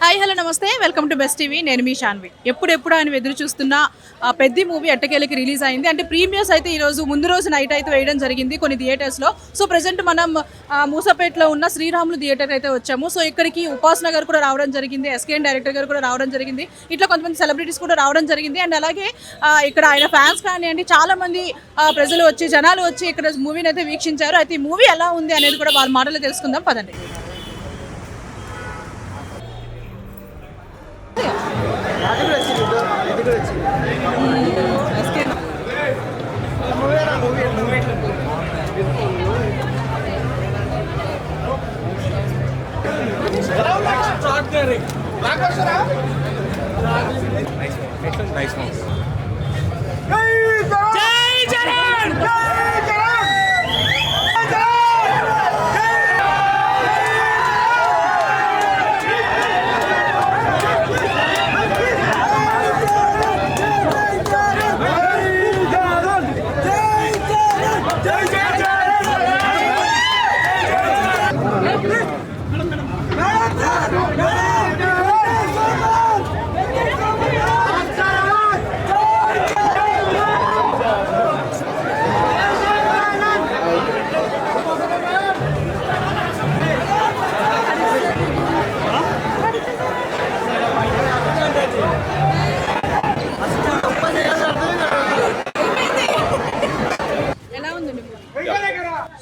Hi hello నమస్తే welcome to best TV. నేను మీ శాన్వి. ఎప్పుడెప్పుడు ఆయన ఎదురు చూస్తున్న పెద్ద మూవీ ఎట్టకేలకి రిలీజ్ అయింది. అంటే ప్రీమియర్స్ అయితే ఈరోజు ముందు రోజు నైట్ అయితే వేయడం జరిగింది కొన్ని థియేటర్స్లో. సో ప్రజెంట్ మనం మూసపేటలో ఉన్న శ్రీరాములు థియేటర్ అయితే వచ్చాము. సో ఇక్కడికి ఉపాసన గారు కూడా రావడం జరిగింది, ఎస్కేఎన్ డైరెక్టర్ గారు కూడా రావడం జరిగింది, ఇట్లా కొంతమంది సెలబ్రిటీస్ కూడా రావడం జరిగింది. అండ్ అలాగే ఇక్కడ ఆయన ఫ్యాన్స్ కానివ్వండి చాలామంది ప్రజలు వచ్చి జనాలు వచ్చి ఇక్కడ మూవీని అయితే వీక్షించారు. అయితే ఈ మూవీ ఎలా ఉంది అనేది కూడా వాళ్ళ మాటలో తెలుసుకుందాం పదండి. Nice one.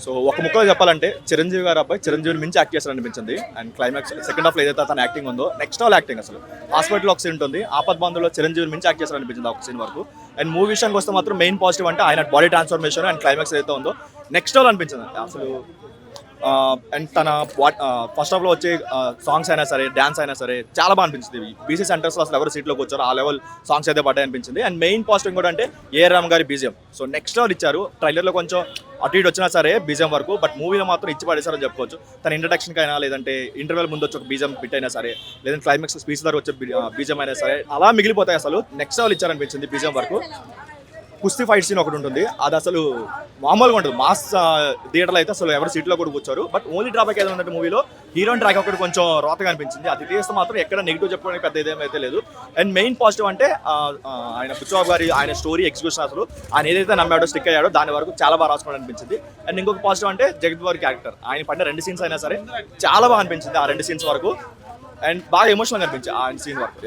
సో ఒక ముక్కలో చెప్పాలంటే చిరంజీవి గారు అబ్బాయి చిరంజీవిని మించి యాక్ట్ చేస్తారు అనిపించింది. అండ్ క్లైమాక్స్ సెకండ్ హాఫ్లో ఏదైతే తన యాక్టింగ్ ఉందో నెక్స్ట్ ఆల్ యాక్టింగ్ అసలు హాస్పిటల్ ఒక సీన్ ఉంటుంది, ఆపద్ బంధువులో చిరంజీవిని మించి యాక్ట్ చేస్తారు అనిపించింది ఒక సీన్ వరకు. అండ్ మూవీ విషయానికి వస్తే మాత్రం మెయిన్ పాజిటివ్ అంటే ఆయన బాడీ ట్రాన్స్ఫర్మేషన్ అండ్ క్లైమాక్స్ ఏదైతే ఉందో నెక్స్ట్ ఆల్ అనిపించింది అసలు. అండ్ తన ఫస్ట్ హాఫ్లో వచ్చే సాంగ్స్ అయినా సరే డ్యాన్స్ అయినా సరే చాలా బాగా అనిపించింది. బీసీ సెంటర్స్లో అసలు ఎవరు సీట్లోకి వచ్చారో ఆ లెవెల్ సాంగ్స్ అయితే పడ్డాయి అనిపించింది. అండ్ మెయిన్ పాజిటివ్ కూడా అంటే ఏఆర్ రామ్ గారి బీజిఎం. సో నెక్స్ట్ లెవెల్ ఇచ్చారు. ట్రైలర్లో కొంచెం అటు ఇటు వచ్చినా సరే బీజిఎం వరకు, బట్ మూవీలో మాత్రం ఇచ్చి పడేసారని చెప్పుకోవచ్చు. తన ఇంట్రడక్షన్కి అయినా లేదంటే ఇంటర్వెల్ ముందు వచ్చి ఒక బీజిఎం బిట్ అయినా సరే లేదంటే క్లైమాక్స్ స్పీచ్ ద్వారా వచ్చే బీజిఎం అయినా సరే అలా మిగిలిపోతాయి. అసలు నెక్స్ట్ లెవెల్ ఇచ్చారనిపించింది బీజిఎం వరకు. కుస్తీ ఫైట్ సీన్ ఒకటి ఉంటుంది, అది అసలు మామూలుగా ఉంటుంది. మాస్ థియేటర్లో అయితే అసలు ఎవరు సీట్లో కూడా కూర్చోరు. బట్ ఓన్లీ డ్రాబ్యాక్ ఏదో ఉన్నట్టు మూవీలో హీరోయిన్ ట్రాక్ ఒకటి కొంచెం రోతగా అనిపించింది. అది తీస్తే మాత్రం ఎక్కడ నెగిటివ్ చెప్పుకోవడానికి పెద్ద ఇదేమైతే లేదు. అండ్ మెయిన్ పాజిటివ్ అంటే ఆయన బుచ్చబాబు గారి ఆయన స్టోరీ ఎగ్జిక్యూషన్ అసలు ఆయన ఏదైతే నమ్మాడో స్టిక్ అయ్యాడో దాని వరకు చాలా బాగా రాసుకోవడం అనిపించింది. అండ్ ఇంకొక పాజిటివ్ అంటే జగత్ వారి క్యారెక్టర్ ఆయన పడిన 2 సీన్స్ అయినా సరే చాలా బాగా అనిపించింది ఆ 2 సీన్స్ వరకు. అండ్ బాగా ఎమోషనల్ అనిపించింది ఆ సీన్ వరకు.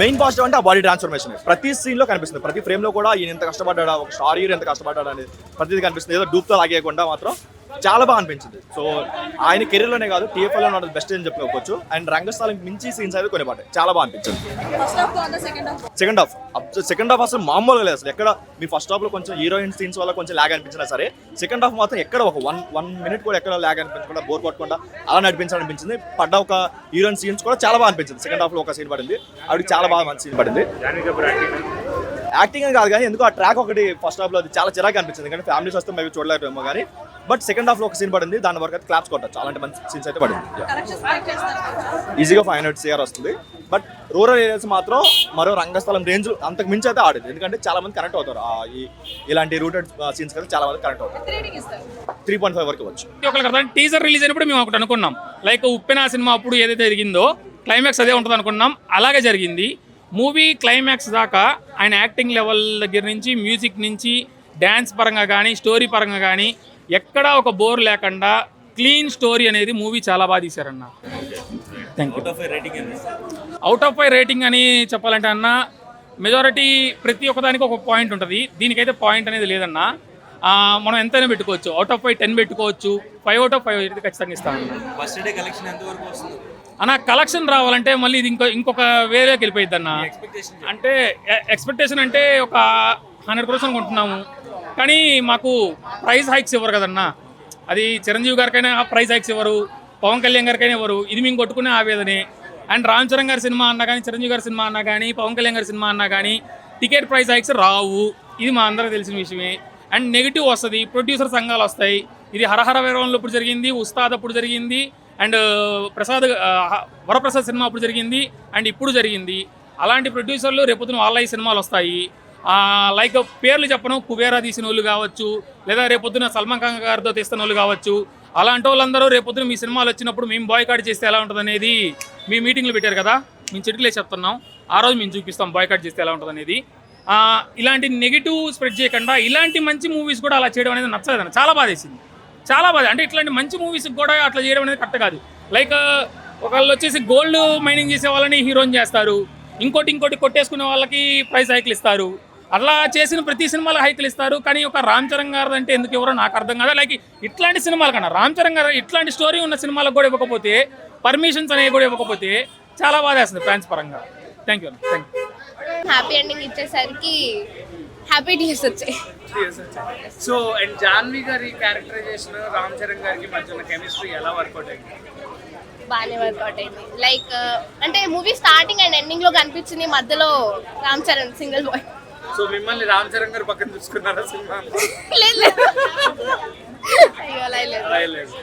మెయిన్ పాజిటివ్ అంటే ఆ బాడీ ట్రాన్స్ఫర్మేషన్ ప్రతి సీన్ లో కనిపిస్తుంది. ప్రతి ఫ్రేమ్ లో కూడా ఈయన ఎంత కష్టపడ్డా, ఒక స్టార్ హీరో ఎంత కష్టపడ్డా అనేది ప్రతిదీ కనిపిస్తుంది. ఏదో డూప్తో లాగేయకుండా మాత్రం చాలా బాగా అనిపించింది. సో ఆయన కెరీర్లోనే కాదు టీఎఫ్ఎల్లో ఉన్నది బెస్ట్ అని చెప్పుకోవచ్చు. అండ్ రంగస్థలం మించి సీన్స్ అయితే కొన్ని పడ్డాయి, చాలా బాగా అనిపించింది. సెకండ్ హాఫ్ అసలు మామూలుగా లేదు. అసలు ఎక్కడ మీ ఫస్ట్ హాఫ్ లో కొంచెం హీరోయిన్ సీన్స్ వల్ల కొంచెం ల్యాగ్ అనిపించినా సరే సెకండ్ హాఫ్ మాత్రం ఎక్కడ ఒక వన్ మినిట్ కూడా ఎక్కడ ల్యాగ్ అనిపించకుండా బోర్ కొట్టకుండా అలా నడిపించాలనిపించింది. పడ్డ ఒక హీరోయిన్ సీన్స్ కూడా చాలా బాగా అనిపించింది. సెకండ్ హాఫ్ లో ఒక సీన్ పడింది, ఆవిడకి చాలా బాగా మంచి సీన్ పడింది. యాక్టింగ్ అని కాదు కానీ ఎందుకు ఆ ట్రాక్ ఒకటి ఫస్ట్ హాఫ్ లో అది చాలా చిరాగా అనిపించింది. కానీ ఫ్యామిలీస్ వస్తే మేము చూడలేమో కానీ బట్ సెకండ్ హాఫ్ లో ఒక సీన్ పడింది, దాని వరకు అయితే క్లాప్స్ కొట్టచ్చు. అలాంటి మంచి సీన్స్ అయితే పడింది. ఈజీగా 500 CR వస్తుంది. బట్ రూరల్ ఏరియాస్ మాత్రం మరో రంగస్థలం రేంజ్ అంతకు మించి అయితే ఆడింది. ఎందుకంటే చాలా మంది కనెక్ట్ అవుతారు ఇలాంటి రూటెడ్ సీన్స్ కదా, చాలా మంది కనెక్ట్ అవుతారు. 3.5 వరకు వచ్చు. టీజర్ రిలీజ్ అయినప్పుడు మేము ఒకటి అనుకున్నాం, లైక్ ఉప్పెన సినిమా అప్పుడు ఏదైతే జరిగిందో క్లైమాక్స్ అదే ఉంటుంది అనుకున్నాం, అలాగే జరిగింది. మూవీ క్లైమాక్స్ దాకా ఆయన యాక్టింగ్ లెవెల్ దగ్గర నుంచి మ్యూజిక్ నుంచి డ్యాన్స్ పరంగా కానీ స్టోరీ పరంగా కానీ ఎక్కడా ఒక బోర్ లేకుండా క్లీన్ స్టోరీ అనేది మూవీ చాలా బాగా తీశారన్న. Thank you. Out of 5 rating అని చెప్పాలంటే అన్న మెజారిటీ ప్రతి ఒక్కదానికి ఒక పాయింట్ ఉంటుంది, దీనికైతే పాయింట్ అనేది లేదన్న. మనం ఎంతైనా పెట్టుకోవచ్చు, అవుట్ ఆఫ్ 5 10 పెట్టుకోవచ్చు, 5 out of 5 అయితే ఖచ్చితంగా ఇస్తామన్న. ఫస్ట్ డే కలెక్షన్ ఎంత వరకు వస్తుంది అన్న? కలెక్షన్ రావాలంటే మళ్ళీ ఇది ఇంకొక వేరేకి వెళ్ళిపోయింది అన్న. అంటే ఎక్స్పెక్టేషన్ అంటే ఒక 100 crores అనుకుంటున్నాము, కానీ మాకు ప్రైజ్ హైక్స్ ఇవ్వరు కదన్నా. అది చిరంజీవి గారికైనా ప్రైజ్ హైక్స్ ఇవ్వరు, పవన్ కళ్యాణ్ గారికైనా ఇవ్వరు. ఇది మేము కొట్టుకునే ఆవేదనే. అండ్ రామ్ చరణ్ గారి సినిమా అన్నా కానీ చిరంజీవి గారి సినిమా అన్నా కానీ పవన్ కళ్యాణ్ గారి సినిమా అన్నా కానీ టికెట్ ప్రైజ్ హైక్స్ రావు, ఇది మా అందరికీ తెలిసిన విషయమే. అండ్ నెగిటివ్ వస్తుంది, ప్రొడ్యూసర్ సంఘాలు వస్తాయి. ఇది హరహర వీరంలో ఇప్పుడు జరిగింది, ఉస్తాద్ అప్పుడు జరిగింది, అండ్ వరప్రసాద్ సినిమా అప్పుడు జరిగింది, అండ్ ఇప్పుడు జరిగింది. అలాంటి ప్రొడ్యూసర్లు రేపొద్దున వాళ్ళ ఈ సినిమాలు వస్తాయి. లైక్ పేర్లు చెప్పను, కుబేరా తీసిన వాళ్ళు కావచ్చు, లేదా రేపొద్దున సల్మాన్ ఖాన్ గారితో తీస్తున్న వాళ్ళు కావచ్చు, అలాంటి వాళ్ళందరూ రేపొద్దున మీ సినిమాలు వచ్చినప్పుడు మేము బాయ్కాట్ చేస్తే ఎలా ఉంటుంది అనేది మీ మీటింగ్లు పెట్టారు కదా, మేము చిటికలే చెప్తున్నాం. ఆ రోజు మేము చూపిస్తాం బాయ్కాట్ చేస్తే ఎలా ఉంటుంది అనేది. ఇలాంటి నెగిటివ్ స్ప్రెడ్ చేయకుండా ఇలాంటి మంచి మూవీస్ కూడా అలా చేయడం అనేది నచ్చలేదన్న. చాలా బాధేసింది, చాలా బాధ. అంటే ఇట్లాంటి మంచి మూవీస్కి కూడా అట్లా చేయడం అనేది కరెక్ట్ కాదు. లైక్ ఒకళ్ళు వచ్చేసి గోల్డ్ మైనింగ్ చేసే వాళ్ళని హీరోని చేస్తారు, ఇంకోటి కొట్టేసుకునే వాళ్ళకి ప్రైజ్ హైక్లు ఇస్తారు. అట్లా చేసిన ప్రతి సినిమాలకు హైక్లు ఇస్తారు. కానీ ఒక రామ్ చరణ్ గారు అంటే ఎందుకు ఎవరో నాకు అర్థం కాదు. లైక్ ఇట్లాంటి సినిమాల కన్నా రామ్ చరణ్ గారు ఇట్లాంటి స్టోరీ ఉన్న సినిమాలకు కూడా ఇవ్వకపోతే, పర్మిషన్స్ అనేవి కూడా ఇవ్వకపోతే చాలా బాధేస్తుంది ఫ్యాన్స్ పరంగా. Thank you. హ్యాపీ ఎండింగ్ ఇచ్చేసరికి హ్యాపీ టీయర్స్ వచ్చాయి. సో అండ్ జాన్వి గారి క్యారెక్టరైజేషన్ రామ్ చరణ్ గారికి మధ్య ఉన్న కెమిస్ట్రీ ఎలా వర్కౌట్ అయింది? బాగానే వర్కౌట్ అయింది. లైక్ అంటే మూవీ స్టార్టింగ్ అండ్ ఎండింగ్ లో కనిపించింది, మధ్యలో Ram Charan single boy. So మిమ్మల్ని రామ్ చరణ్ గారు పక్కన చూసుకున్నారా సినిమా? లేదు లేదు. అయ్యో అలా లేదు.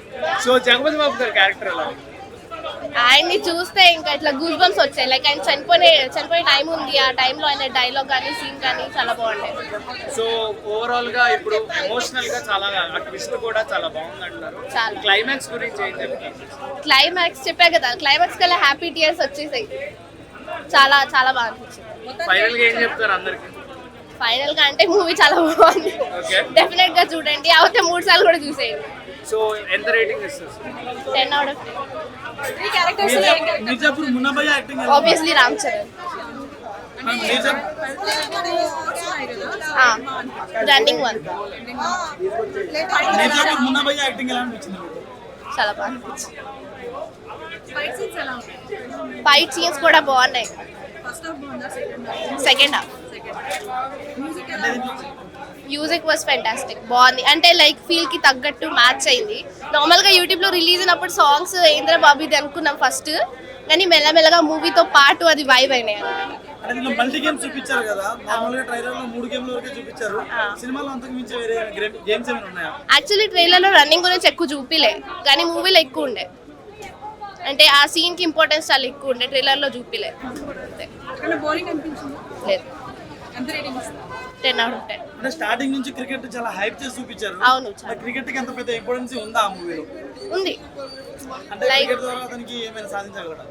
సో జగపతి బాబు గారి క్యారెక్టర్ ఎలా ఉంది? ఆయన్ని చూస్తే ఇంకా ఇట్లా గూస్ బంప్స్ వచ్చాయి. లైక్ ఆయన చనిపోయే టైం ఉంది, ఆ టైంలో ఆయన డైలాగ్ కానీ సీన్ కానీ చాలా బాగుంటాయి. సో ఓవరాల్ గా ఇప్పుడు ఎమోషనల్ గా చాలా ట్విస్ట్ కూడా చాలా బాగుంది అంటారు. చాలా. క్లైమాక్స్ గురించి ఏం చెప్తారు? క్లైమాక్స్ చెప్పా కదా, క్లైమాక్స్ కల్లా హ్యాపీ టీయర్స్ వచ్చేసాయి. చాలా చాలా బాగా అనిపించింది. ఫైనల్ గా ఏం చెప్తారు అందరికి? ఫైనల్ గా అంటే మూవీ చాలా బాగుంది, డెఫినెట్ గా చూడండి. అయితే 3 సార్లు కూడా చూసేయండి. సో ఎంత రేటింగ్ ఇస్తారు? 10 out of 10. Mirzapur Munnabhaiya acting obviously Ram Charan. Running 1 Mirzapur Munnabhaiya acting ఎలా అనిపించింది? చాలా బాగా అనిపించింది. ఫైట్ సీన్స్ కూడా బాగున్నాయి. Second half music was fantastic, బాగుంది. అంటే లైక్ ఫీల్ కి తగ్గట్టు మ్యాచ్ అయింది. నార్మల్ గా యూట్యూబ్ లో రిలీజ్ అయినప్పుడు సాంగ్స్ ఏంద్ర బాబీది అనుకున్నాం ఫస్ట్, కానీ మెల్లమెల్లగా మూవీతో పాటు అది వైబ్ అయినాయి. అంటే దీంట్లో మల్టీ గేమ్స్ చూపించారు కదా, నార్మల్గా ట్రైలర్ లో 3 గేమ్ల వరకే చూపించారు. సినిమాలో అంతకు మించి వేరే గేమ్స్ ఏమైనా ఉన్నాయా? యాక్చువల్లీ ట్రైలర్ లో రన్నింగ్ గురించి ఎక్కువ చూపిలే, కానీ మూవీలో ఎక్కువ ఉండే. అంటే ఆ సీన్ కి ఇంపార్టెన్స్ చాలా ఎక్కువ ఉండే, ట్రైలర్ లో చూపిలే. లేదు. 10 out of 10. అంటే స్టార్టింగ్ నుంచి క్రికెట్ చాలా హైప్ చేసి చూపించారు. అవును, క్రికెట్ కి ఎంత పెద్ద ఇంపార్టెన్స్ ఉందా ఆ మూవీలో? ఉంది. అంటే క్రికెట్ ద్వారా అతనికి ఏమైనా సాధించగలడా?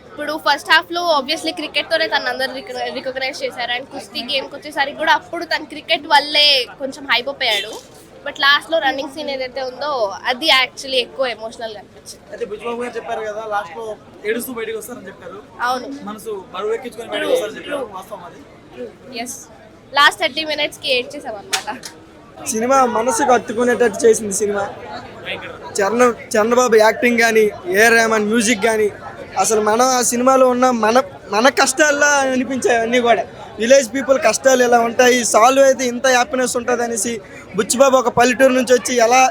ఇప్పుడు ఫస్ట్ హాఫ్ లో ఆబ్వియస్లీ క్రికెట్ తోనే తను అందరు రికగ్నైజ్ చేశారు. అండ్ కుస్తీ గేమ్కి వచ్చేసరికి కూడా అప్పుడు తను క్రికెట్ వల్లే కొంచెం హైప్ అప్ అయ్యాడు. బట్ లాస్ట్ లో రన్నింగ్ సీన్ ఏదైతే ఉందో అది యాక్చువల్లీ ఎక్కువ ఎమోషనల్ గా అనిపించింది. అయితే బుజ్జిబాబు గారు చెప్పారు కదా, లాస్ట్ లో ఏడుస్తూ బయటకు వస్తారని చెప్పారు. అవును, మనసు బరువు ఎక్కించుకొని బయటకు వస్తారని చెప్పారు. వాస్తవం అది? ఎస్. లాస్ట్ 30 minutes కి ఏడ్చేసాం అనమాట. సినిమా మనసుకు హత్తుకునేటట్టు చేసింది సినిమా. చంద్రబాబు యాక్టింగ్ కానీ, ఏఆర్ రెహమాన్ మ్యూజిక్ కానీ, అసలు మనం ఆ సినిమాలో ఉన్న మన కష్టాల్లో అనిపించాయి అన్నీ కూడా. విలేజ్ పీపుల్ కష్టాలు ఎలా ఉంటాయి, సాల్వ్ అయితే ఇంత హ్యాపీనెస్ ఉంటుంది అనేసి బుచ్చిబాబు ఒక పల్లెటూరు నుంచి వచ్చి ఎలా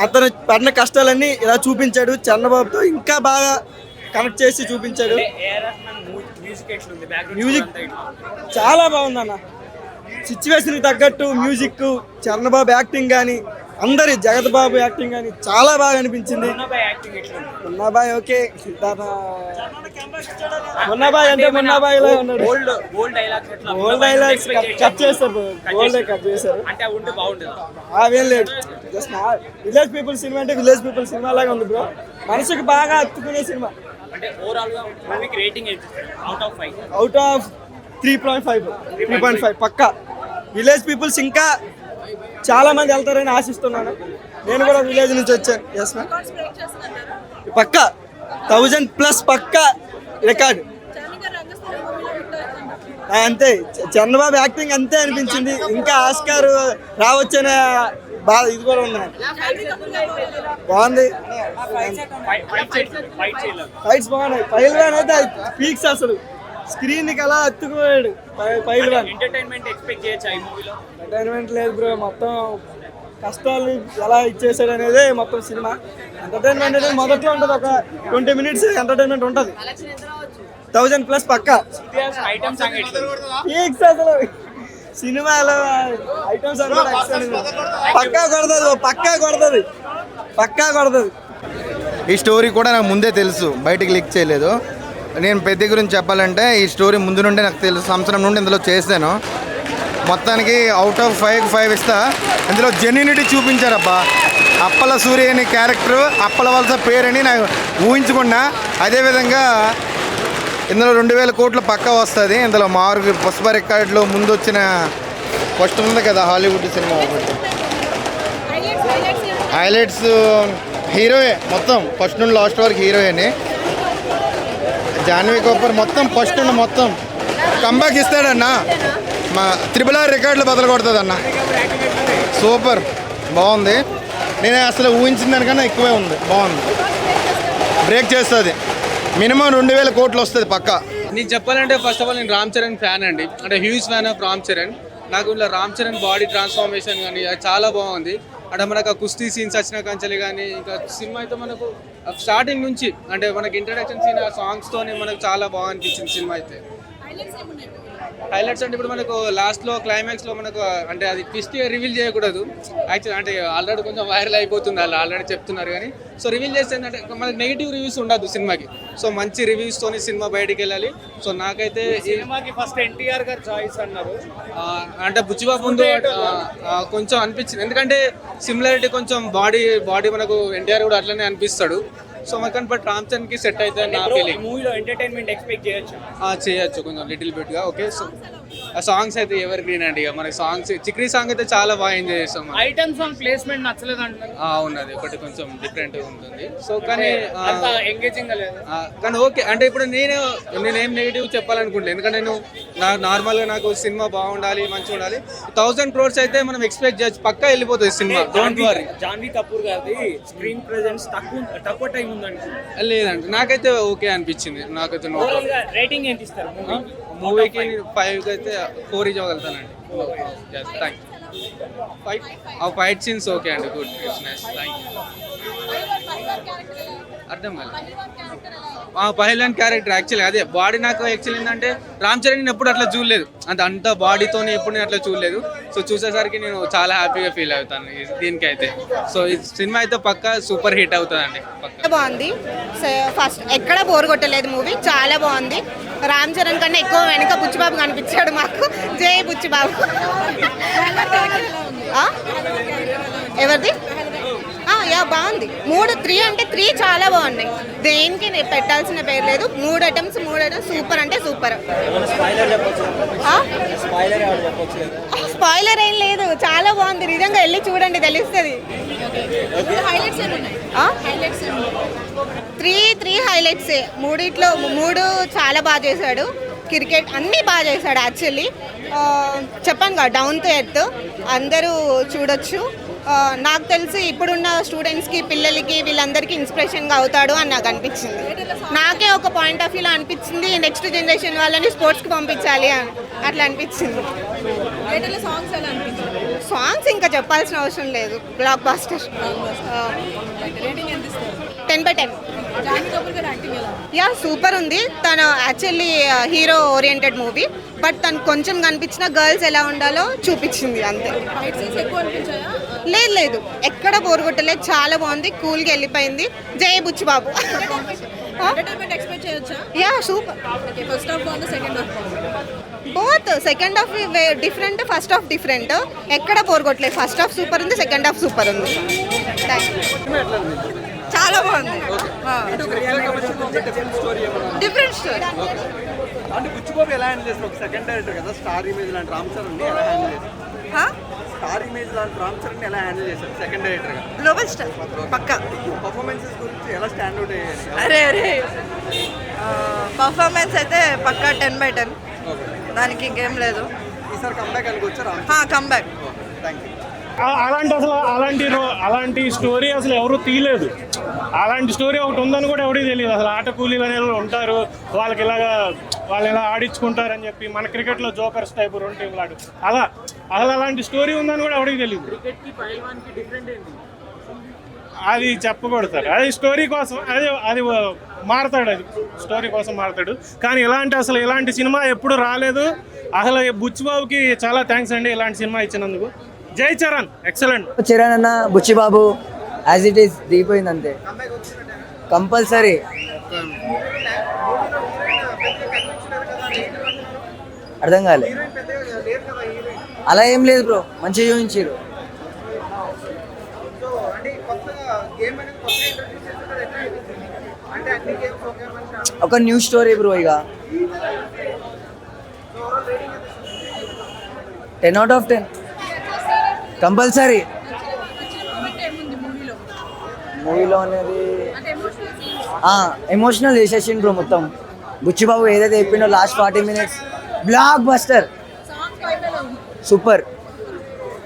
అతను పడిన కష్టాలన్నీ ఇలా చూపించాడు. చంద్రబాబుతో ఇంకా బాగా కనెక్ట్ చేసి చూపించాడు. మ్యూజిక్ చాలా బాగుందన్న, సిచ్యువేషన్కి తగ్గట్టు మ్యూజిక్, చంద్రబాబు యాక్టింగ్ కానీ, అందరి జగత్ బాబు యాక్టింగ్ కానీ చాలా బాగా అనిపించింది. మున్నాబాయ్ ఓకే, మున్నాబాయ్ అంటే మున్నాబాయ్ లా ఉన్నాడు. ఓల్డ్ డైలాగ్స్ కట్ చేస్తారు, కట్ చేశారు. అవేం లేదు, జస్ట్ విలేజ్ పీపుల్ సినిమా అంటే విలేజ్ పీపుల్ సినిమా లాగా ఉంది బ్రో. మనసుకు బాగా హత్తుకునే సినిమా. అవుట్ ఆఫ్ 3.5 పక్కా. విలేజ్ పీపుల్స్ ఇంకా చాలా మంది వెళ్తారని ఆశిస్తున్నాను. నేను కూడా విలేజ్ నుంచి వచ్చాను. ఎస్ మ్యామ్, పక్కా 1000+ పక్కా రికార్డ్. అంతే, చంద్రబాబు యాక్టింగ్ అంతే అనిపించింది. ఇంకా ఆస్కార్ రావచ్చనే బాగా ఇది కూడా ఉంది. బాగుంది, ఫైట్స్ బాగున్నాయి. పైల్వాన్ అయితే పీక్స్, అసలు స్క్రీన్ కి అలా అత్తుకుపోయాడు పైల్వాన్. ఎంటర్టైన్మెంట్ లేదు బ్రో, మొత్తం కష్టాలు ఎలా ఇచ్చేసాడు అనేది మొత్తం సినిమా. ఎంటర్టైన్మెంట్ అనేది మొదట్లో ఉంటుంది, ఒక 20 minutes ఎంటర్టైన్మెంట్ ఉంటుంది. 1000+ పక్కా పీక్స్. అసలు సినిమాలో ఐటమ్స్ పక్కా కొడుతుంది. ఈ స్టోరీ కూడా నాకు ముందే తెలుసు, బయటికి లీక్ చేయలేదు. నేను పెద్ద గురించి చెప్పాలంటే ఈ స్టోరీ ముందు నుండి నాకు తెలుసు, సంవత్సరం నుండి ఇందులో చేశాను. మొత్తానికి అవుట్ ఆఫ్ 5 ఇస్తా. ఇందులో జెన్యూనిటీ చూపించారబ్బా. అప్పల సూర్య అనే క్యారెక్టర్ అప్పల వలస పేరని నాకు ఊహించుకున్నా. అదేవిధంగా ఇందులో 2000 కోట్లు పక్కా వస్తుంది. ఇందులో మారు పుష్ప రికార్డులో ముందు వచ్చిన ఫస్ట్ ఉంది కదా హాలీవుడ్ సినిమా ఒకటి. హైలైట్స్ హీరోయే మొత్తం ఫస్ట్ నుండి లాస్ట్ వరకు హీరోయేనే. జాన్వీ కపూర్ మొత్తం ఫస్ట్ నుండి మొత్తం కంబ్యాక్ ఇస్తాడన్న. మా RRR రికార్డులు బదులు కొడుతుందన్న. సూపర్ బాగుంది. నేను అసలు ఊహించిన దానికన్నా ఎక్కువే ఉంది. బాగుంది, బ్రేక్ చేస్తుంది. మినిమం 2000 కోట్లు వస్తుంది పక్కా. నీకు చెప్పాలంటే ఫస్ట్ ఆఫ్ ఆల్ నేను రామ్ చరణ్ ఫ్యాన్ అండి, అంటే huge fan of Ram Charan. నాకు ఇలా రామ్ చరణ్ బాడీ ట్రాన్స్ఫార్మేషన్ కానీ అది చాలా బాగుంది. అంటే మనకు ఆ కుస్తీ సీన్స్ వచ్చిన కంచెలు కానీ ఇంకా సినిమా అయితే మనకు స్టార్టింగ్ నుంచి అంటే మనకి ఇంట్రడక్షన్ సీన్ ఆ సాంగ్స్తోనే మనకు చాలా బాగా అనిపించింది సినిమా అయితే. హైలైట్స్ అంటే ఇప్పుడు మనకు లాస్ట్లో క్లైమాక్స్లో మనకు అంటే అది ట్విస్ట్ రివీల్ చేయకూడదు యాక్చువల్, అంటే ఆల్రెడీ కొంచెం వైరల్ అయిపోతుంది, వాళ్ళు ఆల్రెడీ చెప్తున్నారు కానీ. సో రివీల్ చేస్తే ఏంటంటే మనకి నెగిటివ్ రివ్యూస్ ఉండదు సినిమాకి. సో మంచి రివ్యూస్తోని సినిమా బయటికి వెళ్ళాలి. సో నాకైతే సినిమాకి ఫస్ట్ ఎన్టీఆర్ గారు చాయిస్ అన్నారు, అంటే బుచ్చిబాబు ముందు కొంచెం అనిపించింది, ఎందుకంటే సిమిలారిటీ కొంచెం బాడీ మనకు ఎన్టీఆర్ కూడా అట్లనే అనిపిస్తాడు. సో మాకు బట్ రామ్ చరణ్కి సెట్ అవుతుంది నా ఫీలింగ్. మూవీలో ఎంటర్టైన్మెంట్ ఎక్స్పెక్ట్ చేయొచ్చు. చేయొచ్చు కొంచెం లిటిల్ బిట్గా. ఓకే, సో ఆ సాంగ్స్ అయితే ఎవర్ గ్రీన్ అండి. ఇక మనకి సాంగ్స్ చిక్రీ సాంగ్ అయితే చాలా బాగా ఎంజాయ్ చేస్తాం. ఐటమ్ సాంగ్ ప్లేస్మెంట్ నచ్చలేదు అంటున్నారు. ఉన్నది ఒకటి కొంచెం డిఫరెంట్ ఉంటుంది. సో కానీ ఎంగేజింగ్ లేదు. కానీ ఓకే, అంటే ఇప్పుడు నేనేం నెగిటివ్ చెప్పాలనుకుంటే, ఎందుకంటే నేను నార్మల్గా నాకు సినిమా బాగుండాలి, మంచిగా ఉండాలి. 1000 crores అయితే మనం ఎక్స్పెక్ట్ చేయొచ్చు, పక్కా వెళ్ళిపోతుంది cinema. Don't worry. Janhvi Kapoor గారిది స్క్రీన్ ప్రెజెన్స్ తక్కువ టైం ఉందండి. లేదండి, నాకైతే ఓకే అనిపించింది. నాకైతే రేటింగ్ ఎంత ఇస్తారు మూవీకి? 5 అయితే 4 ఇవ్వగలుగుతానండి. Thank you. Fight scenes okay అండి, good, it's nice. Thank you. అర్థం కాలేదు. పహల్వాన్ క్యారెక్టర్ యాక్చువల్లీ అదే బాడీ నాకు యాక్చువల్లీ ఏంటంటే రామ్ చరణ్ ఎప్పుడు అట్లా చూడలేదు, అంత బాడీతోనే ఎప్పుడు నేను అట్లా చూడలేదు. సో చూసేసరికి నేను చాలా హ్యాపీగా ఫీల్ అవుతాను దీనికైతే. సో ఈ సినిమా అయితే పక్కా సూపర్ హిట్ అవుతుందండి, పక్కా. బాగుంది, ఫస్ట్ ఎక్కడ బోర్ కొట్టలేదు మూవీ, చాలా బాగుంది. రామ్ చరణ్ కన్నా ఎక్కువ వెనక బుచ్చిబాబు కనిపించాడు మాకు. జై బుచ్చిబాబు. ఎవరిది? యా బాగుంది. 3 అంటే 3 చాలా బాగున్నాయి. దేనికి పెట్టాల్సిన పేరు లేదు. 3 ఐటమ్స్ సూపర్ అంటే సూపర్. స్పాయిలర్ ఏం లేదు, చాలా బాగుంది. నిజంగా వెళ్ళి చూడండి, తెలుస్తుంది. 3 హైలైట్సే. 3 చాలా బాగా చేశాడు. క్రికెట్ అన్నీ బాగా చేశాడు యాక్చువల్లీ. చెప్పాను కదా, డౌన్ టు ఎర్త్, అందరూ చూడొచ్చు. నాకు తెలిసి ఇప్పుడున్న స్టూడెంట్స్కి, పిల్లలకి, వీళ్ళందరికీ ఇన్స్పిరేషన్గా అవుతాడు అని నాకు అనిపించింది. నాకే ఒక పాయింట్ ఆఫ్ వ్యూలో అనిపించింది, నెక్స్ట్ జనరేషన్ వాళ్ళని స్పోర్ట్స్కి పంపించాలి అని అట్లా అనిపించింది. సాంగ్స్ ఇంకా చెప్పాల్సిన అవసరం లేదు, బ్లాక్ బాస్టర్. 10/10. యా సూపర్ ఉంది. తను actually hero oriented movie, but తను కొంచెం కనిపించిన గర్ల్స్ ఎలా ఉండాలో చూపించింది అంతే. లేదు, ఎక్కడ బోర్ కొట్టలేదు, చాలా బాగుంది, కూల్గా వెళ్ళిపోయింది. జై Buchi Babu. Yeah super. Both second half different, first half different. ఎక్కడ బోర్ కొట్టలేదు. ఫస్ట్ హాఫ్ సూపర్ ఉంది, సెకండ్ హాఫ్ సూపర్ ఉంది. చాలా బాగుంది. Different story. అంటే బుచ్చిబాబు ఎలా హ్యాండిల్ చేస్తారు? ఒక సెకండ్ డైరెక్టర్ కదా, స్టార్ ఇమేజ్ లాంటి రామ్ చరణ్ ఎలా హ్యాండిల్ చేస్తారు? స్టార్ ఇమేజ్ లాంటి రామ్ చరణ్ ఎలా హ్యాండిల్ చేస్తారు సెకండ్ డైరెక్టర్ గా? గ్లోబల్ స్టార్ పక్కా. పర్ఫార్మెన్సెస్ గురించి ఎలా స్టాండ్అవుట్ అయ్యారు? అరే పర్ఫార్మెన్స్ అయితే పక్కా 10/10. దానికి ఇంకేం లేదు. ఈసారి కంబ్యాక్ అనుకోవచ్చు రామ్? కంబ్యాక్. Thank you. అలాంటి స్టోరీ అసలు ఎవరు తీయలేదు. అలాంటి స్టోరీ ఒకటి ఉందని కూడా ఎవరికి తెలియదు. అసలు ఆట కూలీలు అనే వాళ్ళు ఉంటారు, వాళ్ళు ఇలా ఆడించుకుంటారని చెప్పి, మన క్రికెట్లో జోకర్స్ టైప్ 2 టీంలు ఆడు అలా అసలు అలాంటి స్టోరీ ఉందని కూడా ఎవరికి తెలియదు. అది చెప్పకూడదు సార్, అది స్టోరీ కోసం, అది మారుతాడు, అది స్టోరీ కోసం మారుతాడు. కానీ ఇలాంటి సినిమా ఎప్పుడు రాలేదు. అసలు బుచ్చిబాబుకి చాలా థ్యాంక్స్ అండి ఇలాంటి సినిమా ఇచ్చినందుకు. జై చరణ్, ఎక్సలెంట్. చరణ్ అన్న, బుచ్చిబాబు యాజ్ ఇట్ ఈస్ దిగిపోయింది అంతే, కంపల్సరీ. అర్థం కాలే. అలా ఏం లేదు బ్రో, మంచిగా చూపించారు. ఒక న్యూ స్టోరీ బ్రో. ఇక 10 out of 10 కంపల్సరీ. మూవీలో అనేది ఎమోషనల్ చేసేసిండు బ్రో మొత్తం. బుచ్చిబాబు ఏదైతే చెప్పిండో last 40 minutes blockbuster, super.